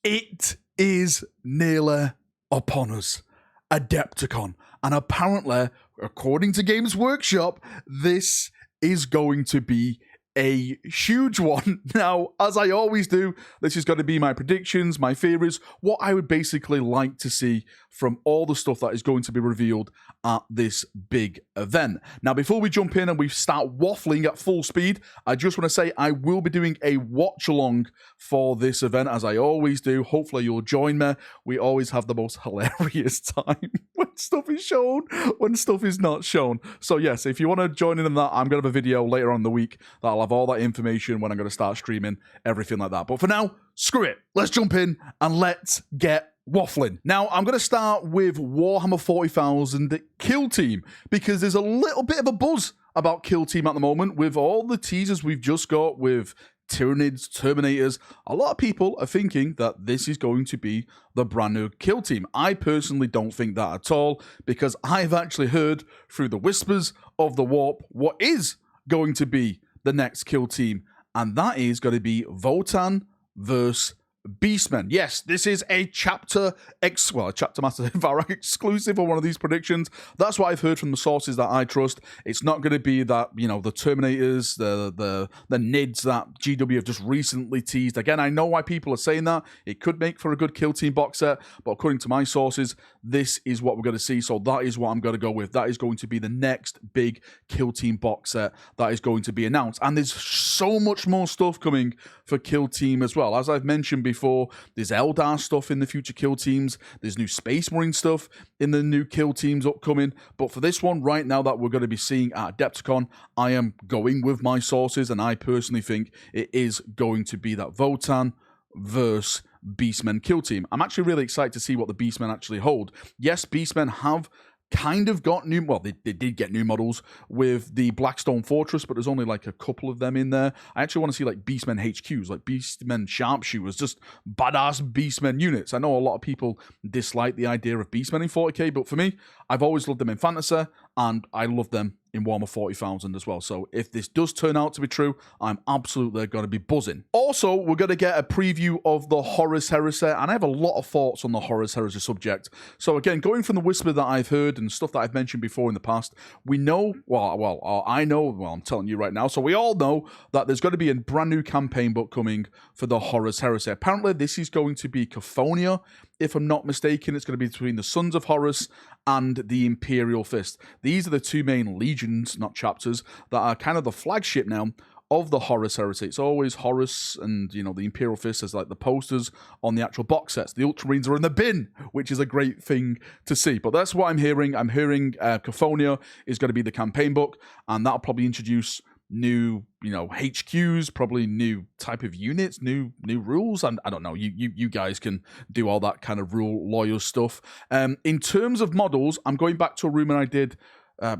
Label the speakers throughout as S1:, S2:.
S1: It is nearly upon us. Adepticon. And apparently, according to Games Workshop, this is going to be a huge one. Now, as I always do, this is going to be my predictions, my theories, what I would basically like to see from all the stuff that is going to be revealed at this big event. Now, before we jump in and we start waffling at full speed, I just want to say I will be doing a watch-along for this event, as I always do. Hopefully, you'll join me. We always have the most hilarious time when stuff is shown, when stuff is not shown. So, yes, if you want to join in on that, I'm going to have a video later on in the week that'll have all that information when I'm going to start streaming, everything like that. But for now, screw it. Let's jump in and let's get waffling. Now, I'm going to start with Warhammer 40,000 Kill Team, because there's a little bit of a buzz about Kill Team at the moment with all the teasers we've just got with Tyranids, Terminators. A lot of people are thinking that this is going to be the brand new Kill Team. I personally don't think that at all, because I've actually heard through the whispers of the warp what is going to be the next Kill Team, and that is going to be Votann versus Beastmen. Yes, this is a chapter master Valrak exclusive or one of these predictions. That's what I've heard from the sources that I trust. It's not going to be that, you know, the Terminators, the NIDs that GW have just recently teased. Again, I know why people are saying that. It could make for a good Kill Team box set, but according to my sources, this is what we're going to see. So that is what I'm going to go with. That is going to be the next big Kill Team box set that is going to be announced. And there's so much more stuff coming for Kill Team as well. As I've mentioned before, there's Eldar stuff in the future Kill Teams. There's new Space Marine stuff in the new Kill Teams upcoming. But for this one right now that we're going to be seeing at Adepticon, I am going with my sources, and I personally think it is going to be that Votann versus Beastmen Kill Team. I'm actually really excited to see what the Beastmen actually hold. Yes, Beastmen have kind of got new, well, they did get new models with the Blackstone Fortress, but there's only like a couple of them in there. I actually want to see like Beastmen HQs, like Beastmen Sharpshooters, just badass Beastmen units. I know a lot of people dislike the idea of Beastmen in 40k, but for me, I've always loved them in Fantasy, and I love them in Warhammer 40,000 as well. So if this does turn out to be true, I'm absolutely going to be buzzing. Also, we're going to get a preview of the Horus Heresy, and I have a lot of thoughts on the Horus Heresy subject. So again, going from the whisper that I've heard and stuff that I've mentioned before in the past, we know, I know, I'm telling you right now, so we all know that there's going to be a brand new campaign book coming for the Horus Heresy. Apparently, this is going to be Cophonia. If I'm not mistaken, it's going to be between the Sons of Horus and the Imperial Fist. These are the two main legions, not chapters, that are kind of the flagship now of the Horus Heresy. It's always Horus and, you know, the Imperial Fist as like the posters on the actual box sets. The Ultramarines are in the bin, which is a great thing to see. But that's what I'm hearing. I'm hearing Cophonia is going to be the campaign book, and that'll probably introduce new, you know, HQs, probably new type of units, new rules, and I don't know. You guys can do all that kind of rule lawyer stuff. In terms of models, I'm going back to a rumor I did. I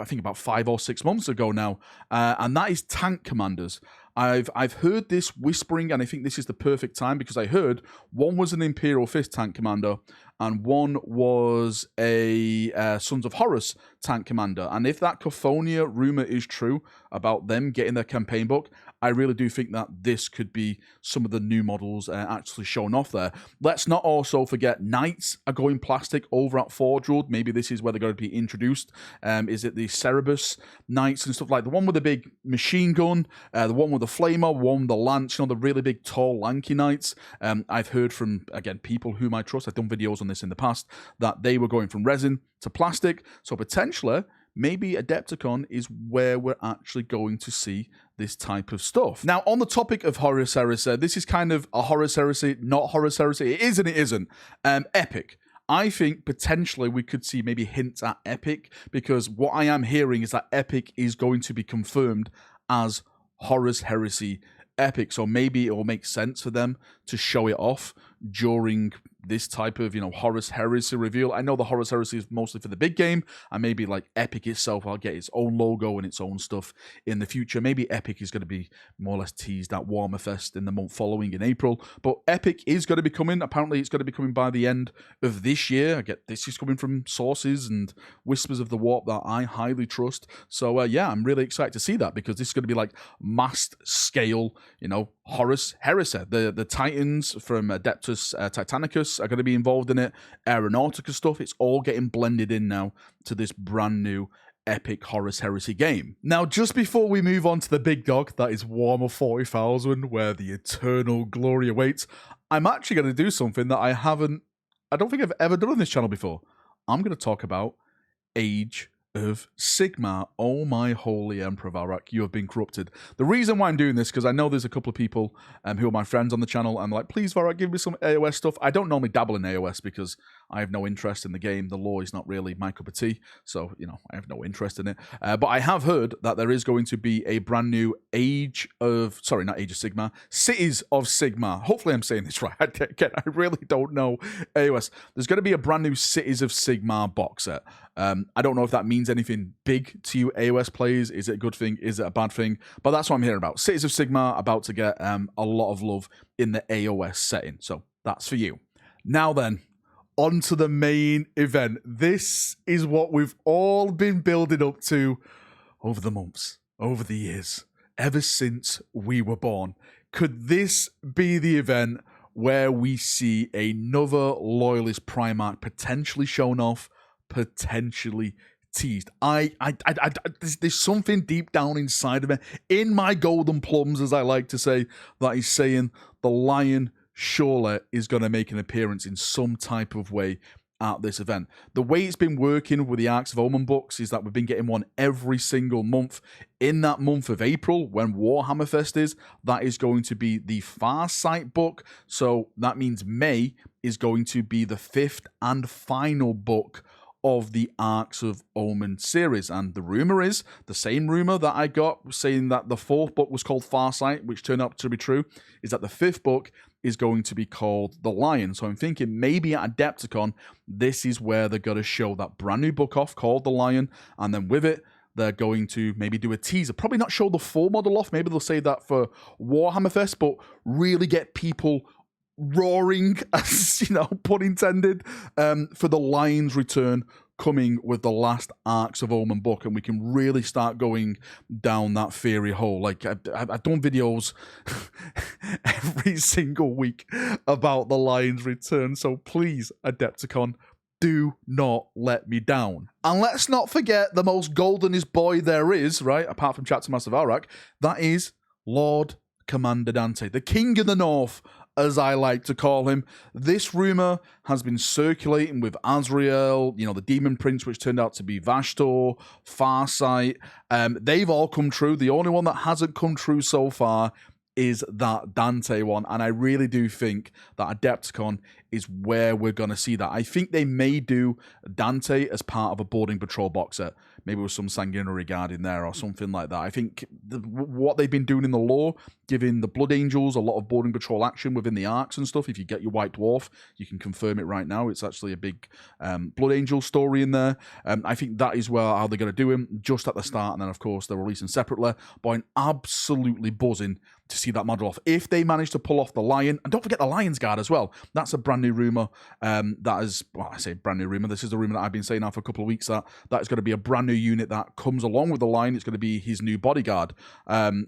S1: think about 5 or 6 months ago now, and that is tank commanders. I've heard this whispering, and I think this is the perfect time, because I heard one was an Imperial Fist tank commander, and one was a Sons of Horus tank commander. And if that Cophonia rumor is true about them getting their campaign book, I really do think that this could be some of the new models actually shown off there. Let's not also forget Knights are going plastic over at Forge World. Maybe this is where they're going to be introduced. Is it the Cerebus Knights and stuff like the one with the big machine gun, the one with the flamer, one with the lance, you know, the really big, tall, lanky Knights. I've heard from, again, people whom I trust, I've done videos on this in the past, that they were going from resin to plastic. So potentially, maybe Adepticon is where we're actually going to see this type of stuff. Now, on the topic of Horus Heresy, this is kind of a Horus Heresy, not Horus Heresy. It is and it isn't. Epic. I think potentially we could see maybe hints at Epic, because what I am hearing is that Epic is going to be confirmed as Horus Heresy Epic. So maybe it will make sense for them to show it off during this type of, you know, Horus Heresy reveal. I know the Horus Heresy is mostly for the big game, and maybe like Epic itself will get its own logo and its own stuff in the future. Maybe Epic is going to be more or less teased at Warhammer Fest in the month following in April. But Epic is going to be coming. Apparently, it's going to be coming by the end of this year. I get this is coming from sources and whispers of the warp that I highly trust. So yeah, I'm really excited to see that, because this is going to be like mass scale, you know, HORUS HERESY. The Titans from Adeptus Titanicus are going to be involved in it. Aeronautica stuff. It's all getting blended in now to this brand new epic HORUS HERESY game. Now, just before we move on to the big dog, that is Warhammer 40,000, where the eternal glory awaits, I'm actually going to do something that I don't think I've ever done on this channel before. I'm going to talk about Age of Sigmar. Oh my holy Emperor Valrak, you have been corrupted. The reason why I'm doing this, because I know there's a couple of people who are my friends on the channel, and like, please Valrak, give me some AOS stuff. I don't normally dabble in AOS because I have no interest in the game. The lore is not really my cup of tea, so, you know, I have no interest in it. But I have heard that there is going to be a brand new Cities of Sigmar. Hopefully I'm saying this right. Again, I really don't know AOS. There's going to be a brand new Cities of Sigmar box set. I don't know if that means anything big to you AOS players. Is it a good thing? Is it a bad thing? But that's what I'm hearing about. Cities of Sigmar about to get a lot of love in the AOS setting. So that's for you. Now then, on to the main event. This is what we've all been building up to over the months, over the years, ever since we were born. Could this be the event where we see another Loyalist Primarch potentially shown off, potentially teased? There's something deep down inside of me, in my golden plums, as I like to say, that is saying the Lion surely is going to make an appearance in some type of way at this event. The way it's been working with the Arcs of Omen books is that we've been getting one every single month. In that month of April, when Warhammer Fest is, that is going to be the Farsight book. So that means May is going to be the 5th and final book of the Arcs of Omen series. And the rumor is, the same rumor that I got saying that the 4th book was called Farsight, which turned out to be true, is that the 5th book is going to be called The Lion. So I'm thinking maybe at Adepticon, this is where they're going to show that brand new book off called The Lion, and then with it, they're going to maybe do a teaser. Probably not show the full model off. Maybe they'll say that for Warhammer Fest, but really get people roaring, as you know, pun intended, for the Lion's return coming with the last Arcs of Omen book, and we can really start going down that theory hole. Like, I've done videos every single week about the Lion's return, so please, Adepticon, do not let me down. And let's not forget the most goldenest boy there is, right, apart from Chapter Master Valrak, that is Lord Commander Dante, the King of the North, as I like to call him. This rumor has been circulating with Azrael, you know, the Demon Prince, which turned out to be Vashtor, Farsight. They've all come true. The only one that hasn't come true so far is that Dante one, and I really do think that Adepticon is where we're going to see that. I think they may do Dante as part of a boarding patrol box set, maybe with some sanguinary guard in there or something like that. I think what they've been doing in the lore, giving the Blood Angels a lot of boarding patrol action within the arcs and stuff. If you get your White Dwarf, you can confirm it right now. It's actually a big Blood Angel story in there. I think that is how they're going to do him, just at the start, and then of course they're releasing separately. But I'm absolutely buzzing to see that model off. If they manage to pull off the Lion, and don't forget the Lion's Guard as well. That's a brand new rumor. That is, well, I say brand new rumor. This is the rumor that I've been saying now for a couple of weeks, that is going to be a brand new unit that comes along with the Lion. It's going to be his new bodyguard.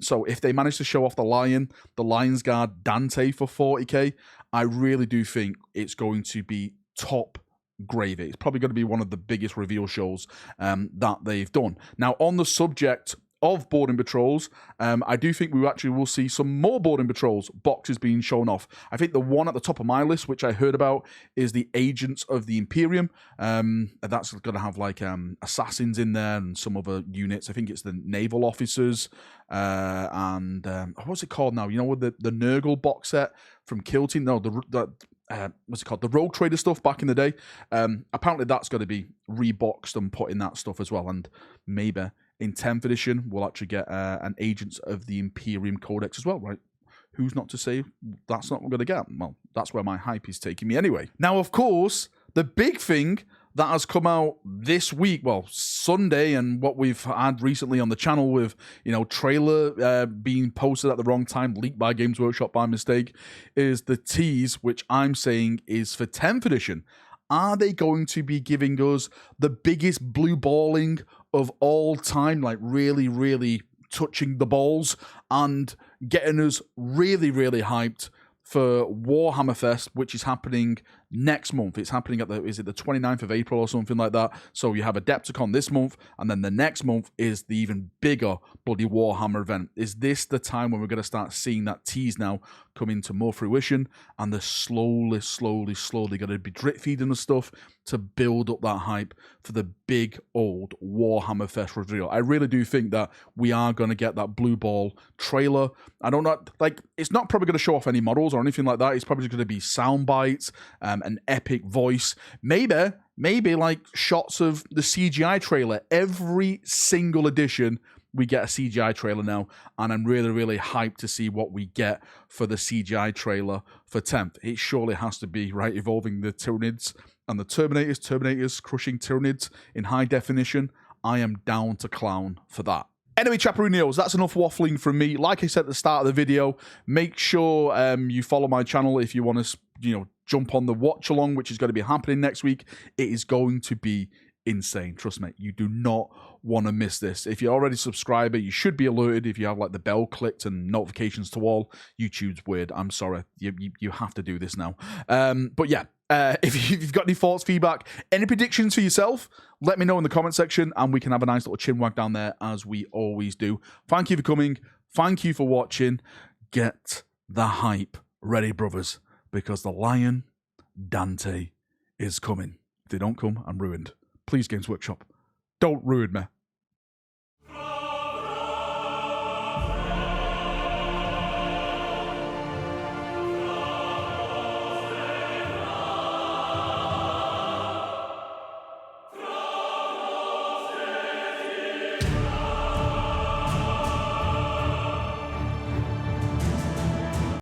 S1: So if they manage to show off the Lion, the Lion's Guard, Dante for 40k, I really do think it's going to be top gravy. It's probably going to be one of the biggest reveal shows that they've done. Now, on the subject of boarding patrols, I do think we actually will see some more boarding patrols boxes being shown off. I think the one at the top of my list, which I heard about, is the Agents of the Imperium. That's going to have like assassins in there and some other units. I think it's the naval officers and what's it called now? You know, with the Nurgle box set from Kill Team? No, what's it called? The Rogue Trader stuff back in the day. Apparently that's going to be reboxed and put in that stuff as well, and maybe in 10th edition, we'll actually get an Agents of the Imperium Codex as well, right? Who's not to say that's not what we're going to get? Well, that's where my hype is taking me anyway. Now, of course, the big thing that has come out this week, well, Sunday, and what we've had recently on the channel with, you know, trailer being posted at the wrong time, leaked by Games Workshop by mistake, is the tease, which I'm saying is for 10th edition. Are they going to be giving us the biggest blue balling of all time, like really, really touching the balls and getting us really, really hyped for Warhammer Fest, which is happening next month. It's happening at the 29th of April or something like that. So you have Adepticon this month, and then the next month is the even bigger bloody Warhammer event. Is this the time when we're going to start seeing that tease now come into more fruition, and they're slowly going to be drip feeding us stuff to build up that hype for the big old Warhammer Fest reveal? I really do think that we are going to get that blue ball trailer. I don't know, like, it's not probably going to show off any models or anything like that. It's probably going to be sound bites, an epic voice, maybe like shots of the CGI trailer. Every single edition we get a CGI trailer now, and I'm really, really hyped to see what we get for the CGI trailer for 10th. It surely has to be, right, evolving the Tyranids and the Terminators crushing Tyranids in high definition. I am down to clown for that. Anyway, Chaperoonios, that's enough waffling from me. Like I said at the start of the video, make sure you follow my channel if you want to, jump on the watch along, which is going to be happening next week. It is going to be insane. Trust me, you do not want to miss this. If you're already a subscriber, you should be alerted if you have like the bell clicked and notifications to all. YouTube's weird. I'm sorry. You have to do this now. But yeah, if you've got any thoughts, feedback, any predictions for yourself, let me know in the comment section, and we can have a nice little chinwag down there as we always do. Thank you for coming. Thank you for watching. Get the hype ready, brothers, because the lion, Dante, is coming. If they don't come, I'm ruined. Please, Games Workshop, don't ruin me.